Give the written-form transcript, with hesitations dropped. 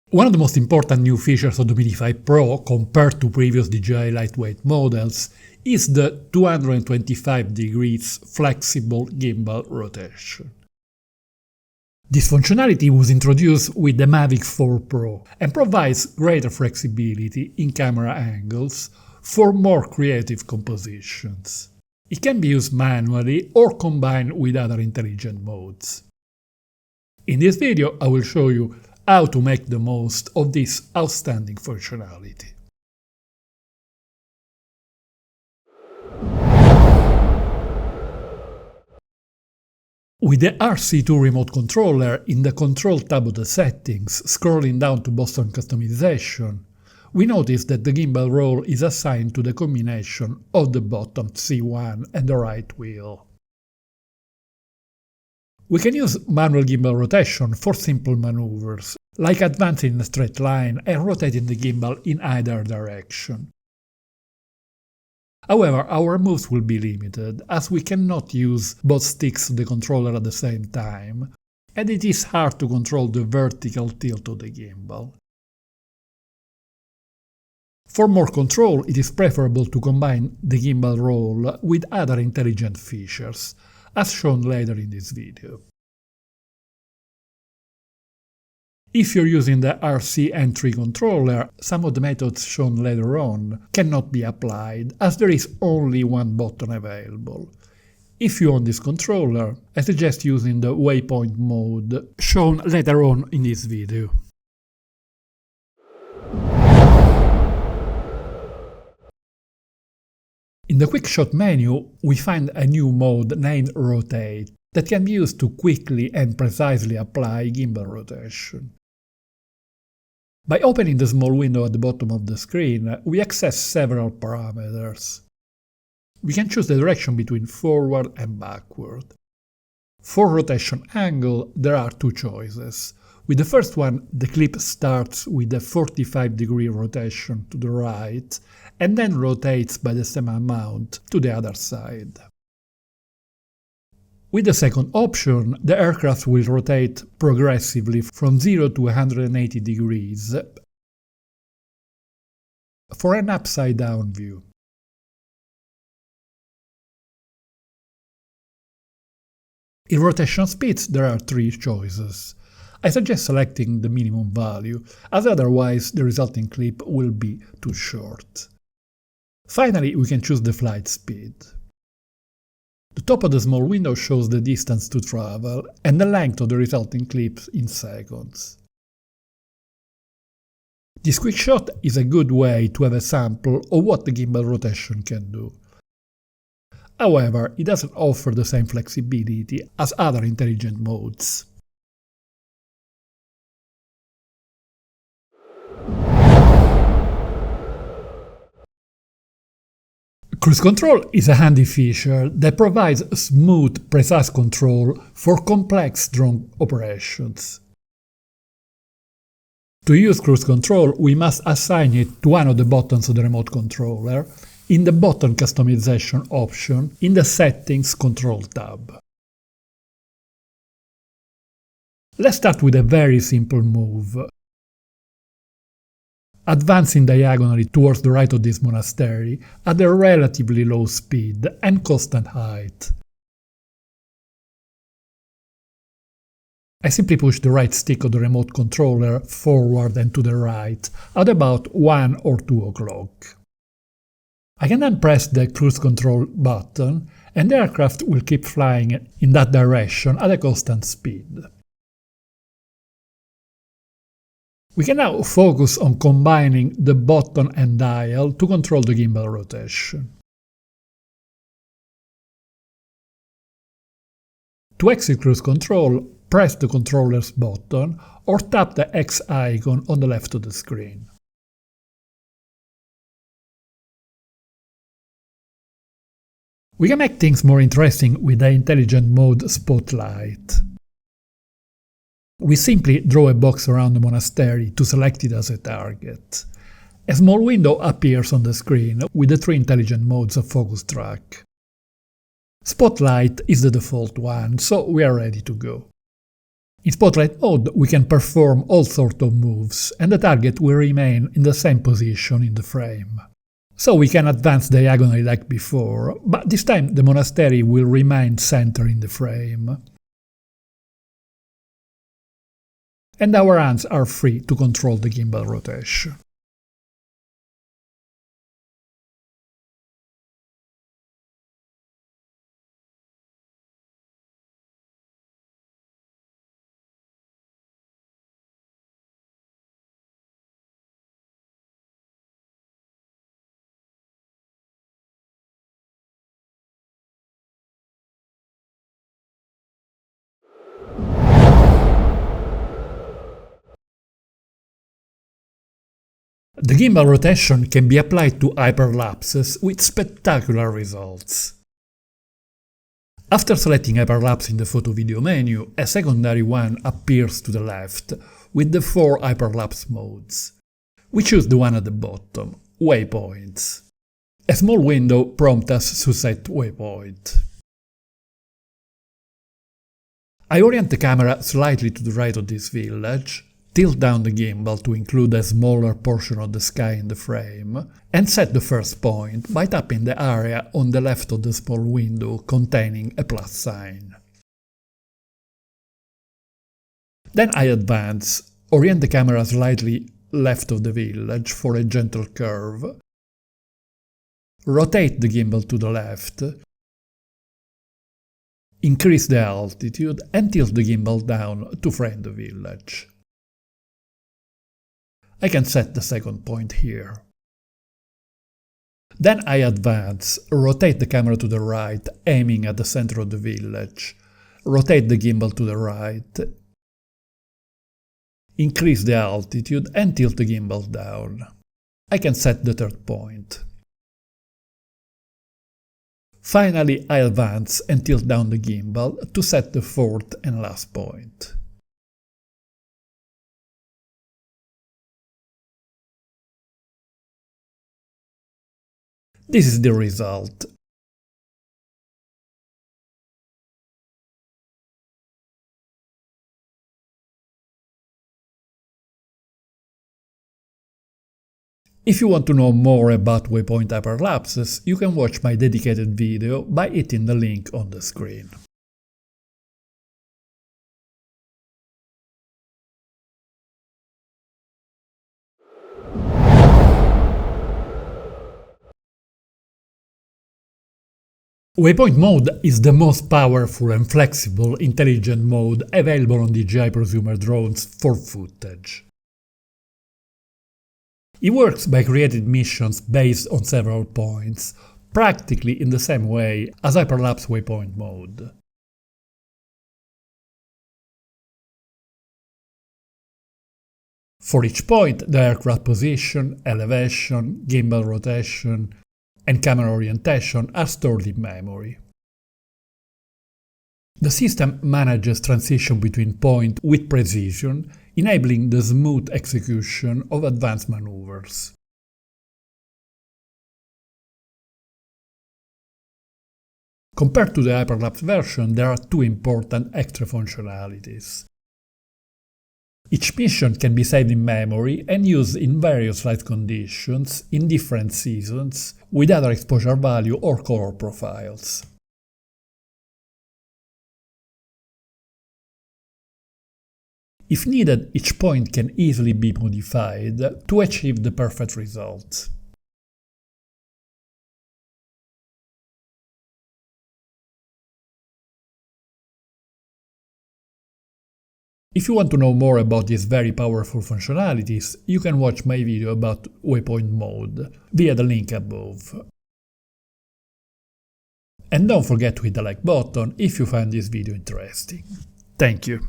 One of the most important new features of the Mini 5 Pro compared to previous DJI lightweight models is the 225 degrees flexible gimbal rotation. This functionality was introduced with the Mavic 4 Pro and provides greater flexibility in camera angles for more creative compositions. It can be used manually or combined with other intelligent modes. In this video, I will show you how to make the most of this outstanding functionality. With the RC2 remote controller in the Control tab of the settings, scrolling down to button customization, we notice that the gimbal role is assigned to the combination of the button C1 and the right wheel. We can use manual gimbal rotation for simple maneuvers, like advancing in a straight line and rotating the gimbal in either direction. However, our moves will be limited, as we cannot use both sticks of the controller at the same time, and it is hard to control the vertical tilt of the gimbal. For more control, it is preferable to combine the gimbal roll with other intelligent features, as shown later in this video. If you're using the RC entry controller, some of the methods shown later on cannot be applied, as there is only one button available. If you own this controller, I suggest using the Waypoint mode, shown later on in this video. In the QuickShot menu, we find a new mode named Rotate that can be used to quickly and precisely apply gimbal rotation. By opening the small window at the bottom of the screen, we access several parameters. We can choose the direction between forward and backward. For rotation angle, there are two choices. With the first one, the clip starts with a 45-degree rotation to the right and then rotates by the same amount to the other side. With the second option, the aircraft will rotate progressively from 0 to 180 degrees for an upside-down view. In rotation speeds, there are three choices. I suggest selecting the minimum value, as otherwise the resulting clip will be too short. Finally, we can choose the flight speed. The top of the small window shows the distance to travel and the length of the resulting clip in seconds. This QuickShot is a good way to have a sample of what the gimbal rotation can do. However, it doesn't offer the same flexibility as other intelligent modes. Cruise control is a handy feature that provides smooth, precise control for complex drone operations. To use cruise control, we must assign it to one of the buttons of the remote controller in the button customization option in the Settings Control tab. Let's start with a very simple move. Advancing diagonally towards the right of this monastery at a relatively low speed and constant height. I simply push the right stick of the remote controller forward and to the right at about 1 or 2 o'clock. I can then press the cruise control button and the aircraft will keep flying in that direction at a constant speed. We can now focus on combining the button and dial to control the gimbal rotation. To exit cruise control, press the controller's button or tap the X icon on the left of the screen. We can make things more interesting with the intelligent mode Spotlight. We simply draw a box around the monastery to select it as a target. A small window appears on the screen with the three intelligent modes of focus track. Spotlight is the default one, so we are ready to go. In Spotlight mode we can perform all sorts of moves, and the target will remain in the same position in the frame. So we can advance diagonally like before, but this time the monastery will remain centered in the frame. And our hands are free to control the gimbal rotation. The gimbal rotation can be applied to hyperlapses with spectacular results. After selecting hyperlapse in the photo-video menu, a secondary one appears to the left with the 4 hyperlapse modes. We choose the one at the bottom, Waypoints. A small window prompts us to set waypoint. I orient the camera slightly to the right of this village, tilt down the gimbal to include a smaller portion of the sky in the frame, and set the first point by tapping the area on the left of the small window containing a plus sign. Then I advance, orient the camera slightly left of the village for a gentle curve, rotate the gimbal to the left, increase the altitude and tilt the gimbal down to frame the village. I can set the second point here. Then I advance, rotate the camera to the right, aiming at the center of the village, rotate the gimbal to the right, increase the altitude and tilt the gimbal down. I can set the third point. Finally, I advance and tilt down the gimbal to set the fourth and last point. This is the result. If you want to know more about Waypoint hyperlapses, you can watch my dedicated video by hitting the link on the screen. Waypoint mode is the most powerful and flexible intelligent mode available on DJI prosumer drones for footage. It works by creating missions based on several points, practically in the same way as Hyperlapse Waypoint mode. For each point, the aircraft position, elevation, gimbal rotation, and camera orientation are stored in memory. The system manages transition between points with precision, enabling the smooth execution of advanced maneuvers. Compared to the Hyperlapse version, there are two important extra functionalities. Each mission can be saved in memory and used in various light conditions, in different seasons, with other exposure value or color profiles. If needed, each point can easily be modified to achieve the perfect result. If you want to know more about these very powerful functionalities, you can watch my video about Waypoint mode via the link above. And don't forget to hit the like button if you find this video interesting. Thank you.